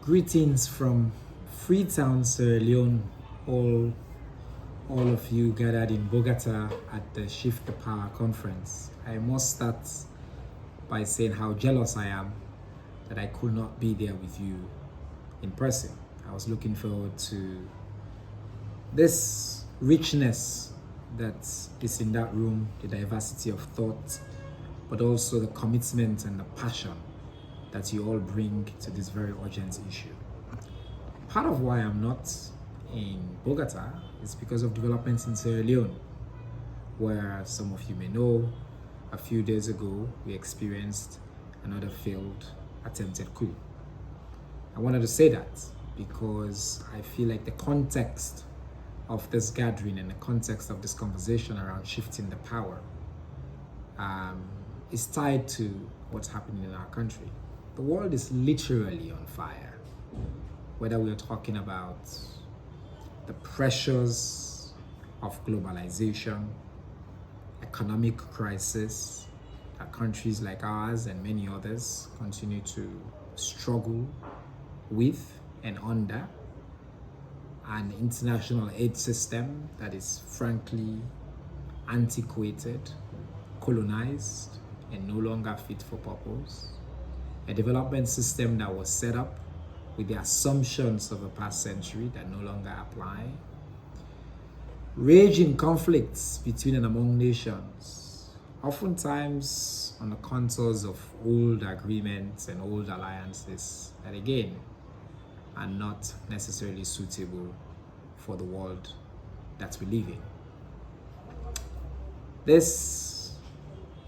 Greetings from Freetown, Sierra Leone, all, all of you gathered in Bogota at the Shift the Power conference. I must start by saying how jealous I am that I could not be there with you in person. I was looking forward to this richness that is in that room, the diversity of thought, but also the commitment and the passion that you all bring to this very urgent issue. Part of why I'm not in Bogota is because of developments in Sierra Leone, where some of you may know, a few days ago we experienced another failed attempted coup. I wanted to say that because I feel like the context of this gathering and the context of this conversation around shifting the power is tied to what's happening in our country. The world is literally on fire. Whether we're talking about the pressures of globalization, economic crisis that countries like ours and many others continue to struggle with and under, an international aid system that is frankly antiquated, colonized, and no longer fit for purpose, a development system that was set up with the assumptions of the past century that no longer apply, raging conflicts between and among nations, oftentimes on the contours of old agreements and old alliances that again are not necessarily suitable for the world that we live in. This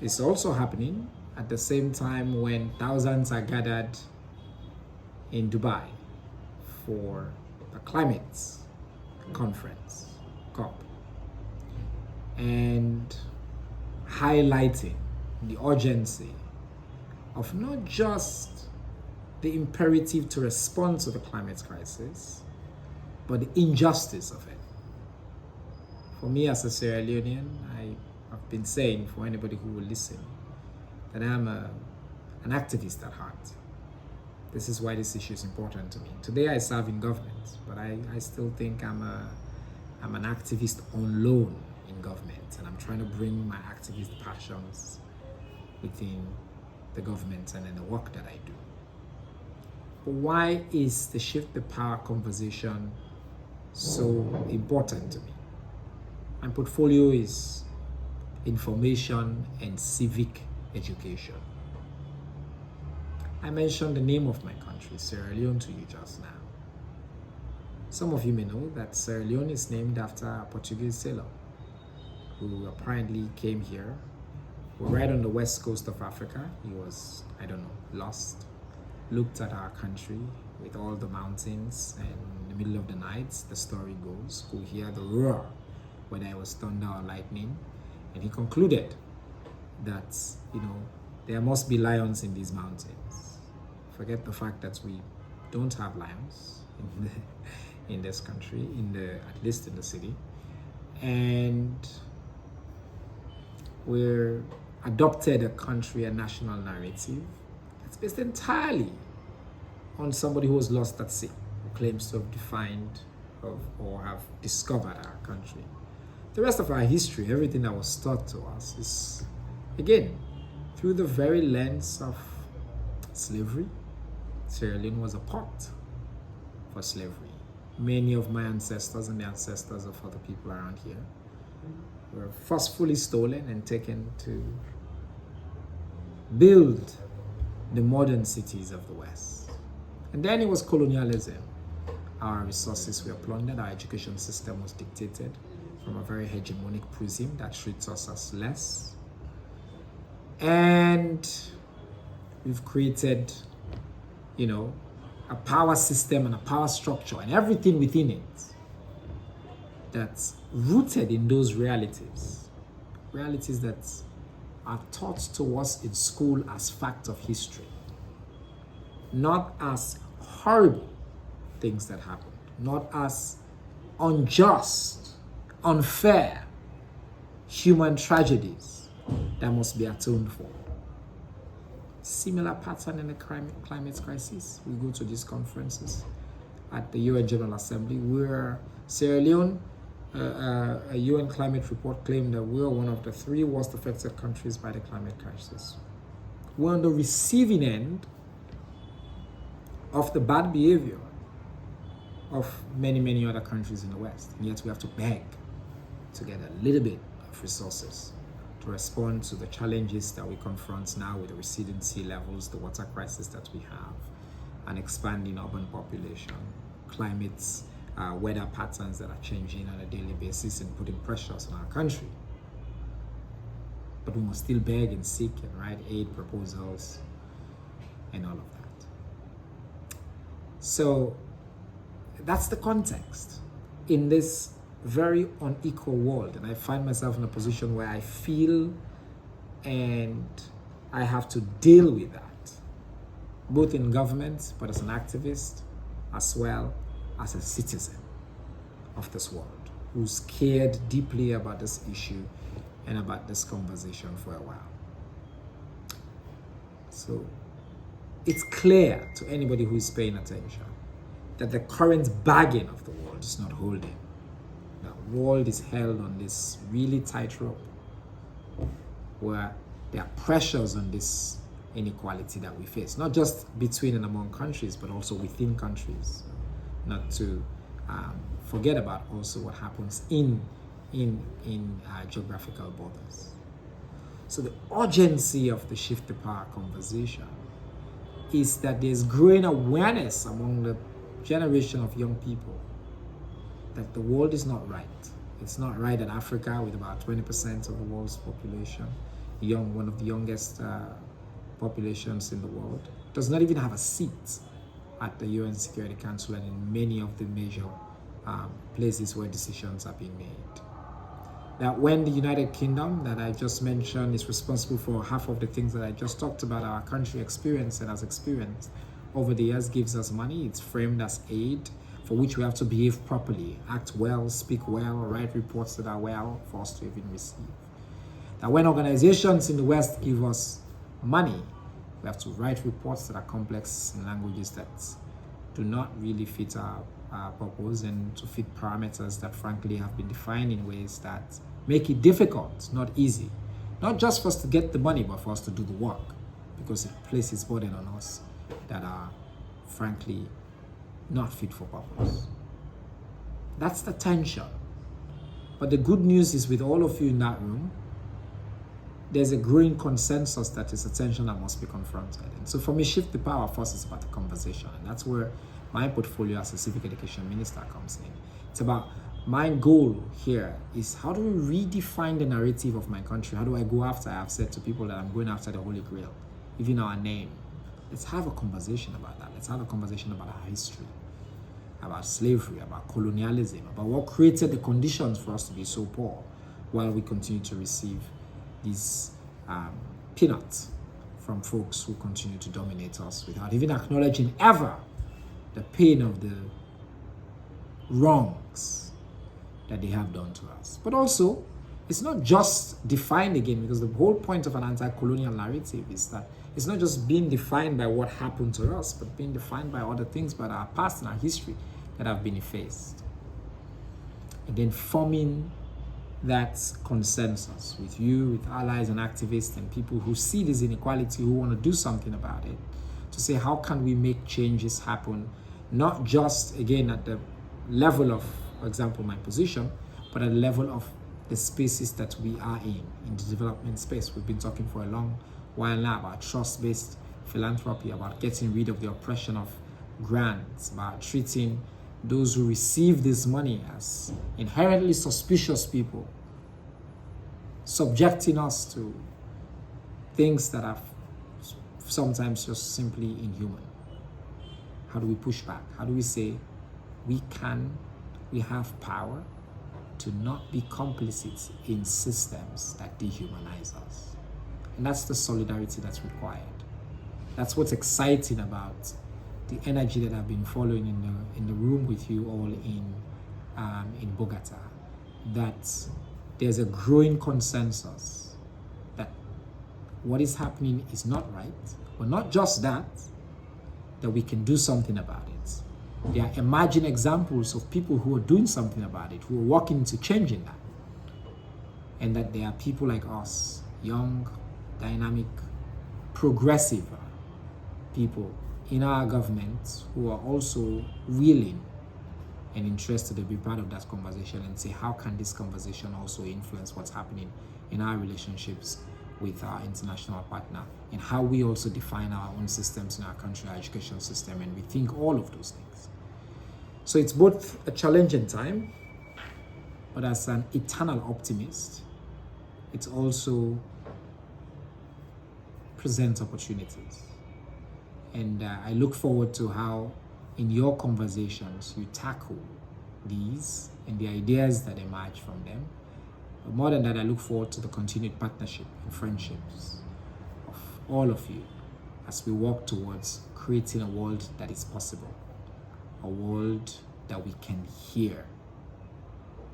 is also happening at the same time when thousands are gathered in Dubai for the climate conference, COP, and highlighting the urgency of not just the imperative to respond to the climate crisis, but the injustice of it. For me as a Sierra Leonean, I have been saying, for anybody who will listen, that I'm an activist at heart. This is why this issue is important to me. Today I serve in government, but I still think I'm an activist on loan in government, and I'm trying to bring my activist passions within the government and in the work that I do. But why is the Shift the Power conversation so important to me? My portfolio is information and civic education. I mentioned the name of my country, Sierra Leone, to you just now. Some of you may know that Sierra Leone is named after a Portuguese sailor who apparently came here. We're right on the west coast of Africa. He was, lost, looked at our country with all the mountains, and in the middle of the night, the story goes, could hear the roar, whether it was thunder or lightning, and he concluded that, there must be lions in these mountains. Forget the fact that we don't have lions in this country, at least in the city, and we're adopted a national narrative that's based entirely on somebody who was lost at sea, who claims to have defined or have discovered our country. The rest of our history, everything that was taught to us, is again through the very lens of slavery. Sierra Leone was a port for slavery. Many of my ancestors and the ancestors of other people around here were forcefully stolen and taken to build the modern cities of the West. And then it was colonialism. Our resources were plundered, our education system was dictated from a very hegemonic prism that treats us as less. And we've created, a power system and a power structure and everything within it that's rooted in those realities that are taught to us in school as fact of history, not as horrible things that happened, not as unjust, unfair human tragedies that must be atoned for. similar pattern in the climate crisis. We go to these conferences at the UN General Assembly, where Sierra Leone, a UN climate report claimed that we are one of the 3 worst affected countries by the climate crisis. We're on the receiving end of the bad behavior of many, many other countries in the West. And yet we have to beg to get a little bit of resources to respond to the challenges that we confront now with the receding sea levels, the water crisis that we have, an expanding urban population, climates, weather patterns that are changing on a daily basis and putting pressures on our country. But we must still beg and seek and write aid proposals and all of that. So that's the context in this very unequal world. And I find myself in a position where I feel and I have to deal with that, both in government, but as an activist, as well as a citizen of this world who's cared deeply about this issue and about this conversation for a while. So it's clear to anybody who is paying attention that the current bargain of the world is not holding. The world is held on this really tight rope where there are pressures on this inequality that we face, not just between and among countries, but also within countries. Not to forget about also what happens in geographical borders. So the urgency of the Shift the Power conversation is that there's growing awareness among the generation of young people that the world is not right. It's not right that Africa, with about 20% of the world's population, one of the youngest populations in the world, does not even have a seat at the UN Security Council and in many of the major places where decisions are being made. That when the United Kingdom that I just mentioned is responsible for half of the things that I just talked about our country experienced and has experienced over the years, gives us money, it's framed as aid for which we have to behave properly, act well, speak well, write reports that are well for us to even receive. That when organizations in the West give us money, we have to write reports that are complex in languages that do not really fit our purpose and to fit parameters that frankly have been defined in ways that make it difficult, not easy. Not just for us to get the money, but for us to do the work, because it places burden on us that are frankly not fit for purpose. That's the tension. But the good news is with all of you in that room, there's a growing consensus that is a tension that must be confronted. And so for me, Shift the Power first is about the conversation. And that's where my portfolio as a civic education minister comes in. It's about my goal here is how do we redefine the narrative of my country? How do I go after? I've said to people that I'm going after the Holy Grail, even our name. Let's have a conversation about that. Let's have a conversation about our history, about slavery, about colonialism, about what created the conditions for us to be so poor while we continue to receive these peanuts from folks who continue to dominate us without even acknowledging ever the pain of the wrongs that they have done to us. But also, it's not just defined again, because the whole point of an anti-colonial narrative is that it's not just being defined by what happened to us, but being defined by other things about our past and our history that have been effaced. And then forming that consensus with you, with allies and activists and people who see this inequality, who want to do something about it, to say how can we make changes happen, not just, again, at the level of, for example, my position, but at the level of the spaces that we are in the development space. We've been talking for a long while now about trust-based philanthropy, about getting rid of the oppression of grants, about treating those who receive this money as inherently suspicious people, subjecting us to things that are sometimes just simply inhuman. How do we push back? How do we say we have power to not be complicit in systems that dehumanize us? And that's the solidarity that's required. That's what's exciting about the energy that I've been following in the room with you all in Bogota. That there's a growing consensus that what is happening is not right. But not just that we can do something about it. There are emerging examples of people who are doing something about it, who are working into changing that. And that there are people like us, young, dynamic, progressive people in our government who are also willing and interested to be part of that conversation and say, how can this conversation also influence what's happening in our relationships with our international partner, and how we also define our own systems in our country, our education system, and we think all of those things. So it's both a challenging time, but as an eternal optimist, it also presents opportunities. And I look forward to how in your conversations you tackle these and the ideas that emerge from them. But more than that, I look forward to the continued partnership and friendships of all of you as we work towards creating a world that is possible, a world that we can hear,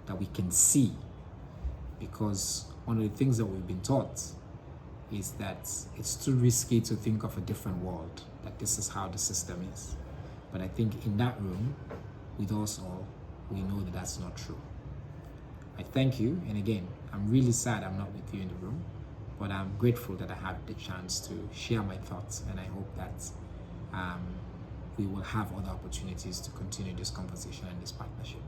that we can see. Because one of the things that we've been taught is that it's too risky to think of a different world, that this is how the system is. But I think in that room, with us all, we know that that's not true. I thank you, and again, I'm really sad I'm not with you in the room, but I'm grateful that I had the chance to share my thoughts, and I hope that we will have other opportunities to continue this conversation and this partnership.